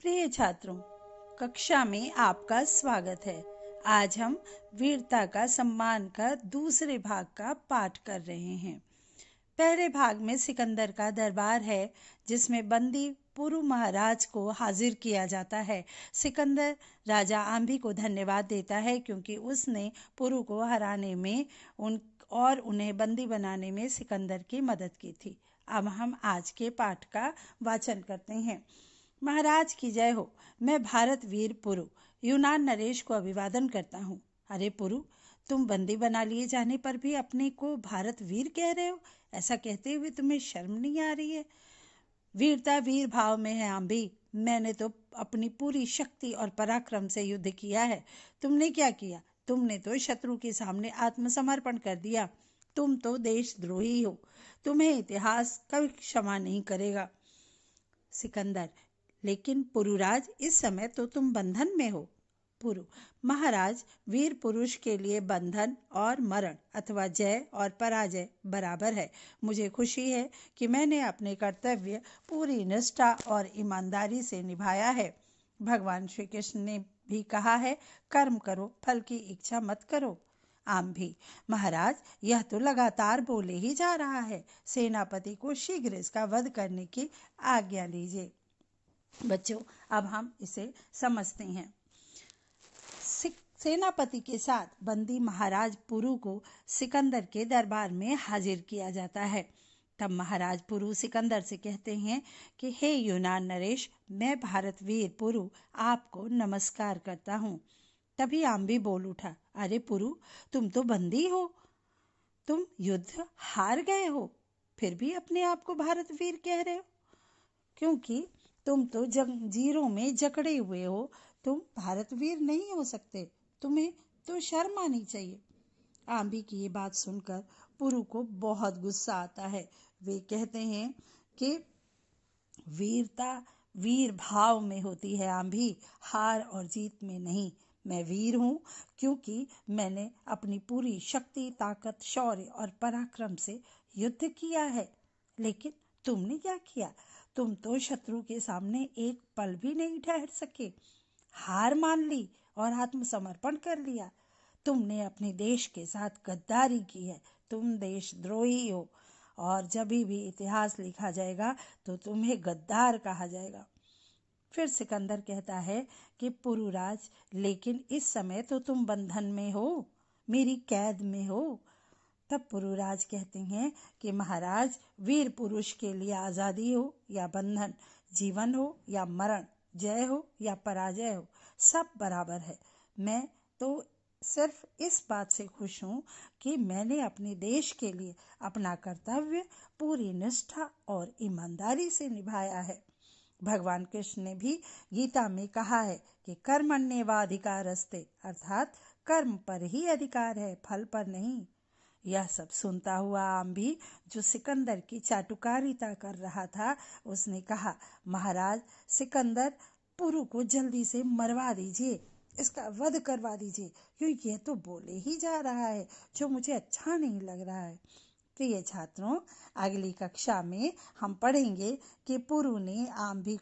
प्रिय छात्रों, कक्षा में आपका स्वागत है। आज हम वीरता का सम्मान का दूसरे भाग का पाठ कर रहे हैं। पहले भाग में सिकंदर का दरबार है, जिसमें बंदी पुरु महाराज को हाजिर किया जाता है। सिकंदर राजा आम्भी को धन्यवाद देता है क्योंकि उसने पुरु को हराने में उन्हें बंदी बनाने में सिकंदर की मदद की थी। अब हम आज के पाठ का वाचन करते हैं। महाराज की जय हो। मैं भारत वीर पुरु यूनान नरेश को अभिवादन करता हूँ। अरे पुरु, तुम बंदी बना लिए जाने पर भी अपने को भारत वीर कह रहे हो। ऐसा कहते हुए तुम्हें शर्म नहीं आ रही है? वीरता वीर भाव में है आम्भी। मैंने तो अपनी पूरी शक्ति और पराक्रम से युद्ध किया है। तुमने क्या किया? तुमने तो शत्रु के सामने आत्मसमर्पण कर दिया। तुम तो देशद्रोही हो। तुम्हें इतिहास कभी क्षमा नहीं करेगा। सिकंदर, लेकिन पुरुराज, इस समय तो तुम बंधन में हो। पुरु, महाराज, वीर पुरुष के लिए बंधन और मरण अथवा जय और पराजय बराबर है। मुझे खुशी है कि मैंने अपने कर्तव्य पूरी निष्ठा और ईमानदारी से निभाया है। भगवान श्री कृष्ण ने भी कहा है, कर्म करो, फल की इच्छा मत करो। आम भी, महाराज, यह तो लगातार बोले ही जा रहा है। सेनापति को शीघ्र इसका वध करने की आज्ञा लीजिए। बच्चों, अब हम इसे समझते हैं। सेनापति के साथ बंदी महाराज पुरु को सिकंदर के दरबार में हाजिर किया जाता है। तब महाराज पुरु सिकंदर से कहते हैं कि हे यूनान नरेश, मैं भारत वीर पुरु आपको नमस्कार करता हूँ। तभी आम भी बोल उठा, अरे पुरु, तुम तो बंदी हो। तुम युद्ध हार गए हो, फिर भी अपने आप को भारत वीर कह रहे हो? क्योंकि तुम तो जंजीरों में जकड़े हुए हो। तुम भारत वीर नहीं हो सकते। तुम्हें तो शर्म आनी चाहिए। आम्भी की ये बात सुनकर पुरु को बहुत गुस्सा आता है। वे कहते हैं कि वीरता वीर भाव में होती है आम्भी, हार और जीत में नहीं। मैं वीर हूँ क्योंकि मैंने अपनी पूरी शक्ति, ताकत, शौर्य और पराक्रम से युद्ध किया है। लेकिन तुमने क्या किया? तुम तो शत्रु के सामने एक पल भी नहीं ठहर सके। हार मान ली और आत्मसमर्पण कर लिया। तुमने अपने देश के साथ गद्दारी की है। तुम देशद्रोही हो और जब भी इतिहास लिखा जाएगा तो तुम्हें गद्दार कहा जाएगा। फिर सिकंदर कहता है कि पुरुराज, लेकिन इस समय तो तुम बंधन में हो, मेरी कैद में हो। तब पुरुराज कहते हैं कि महाराज, वीर पुरुष के लिए आज़ादी हो या बंधन, जीवन हो या मरण, जय हो या पराजय हो, सब बराबर है। मैं तो सिर्फ इस बात से खुश हूँ कि मैंने अपने देश के लिए अपना कर्तव्य पूरी निष्ठा और ईमानदारी से निभाया है। भगवान कृष्ण ने भी गीता में कहा है कि कर्मण्येवाधिकारस्ते, अर्थात कर्म पर ही अधिकार है, फल पर नहीं। यह सब सुनता हुआ आम्भी, जो सिकंदर की चाटुकारिता कर रहा था, उसने कहा, महाराज, सिकंदर पुरु को जल्दी से मरवा दीजिए, इसका वध करवा दीजिए, क्योंकि यह तो बोले ही जा रहा है जो मुझे अच्छा नहीं लग रहा है। प्रिय छात्रों, अगली कक्षा में हम पढ़ेंगे कि पुरु ने आम्भी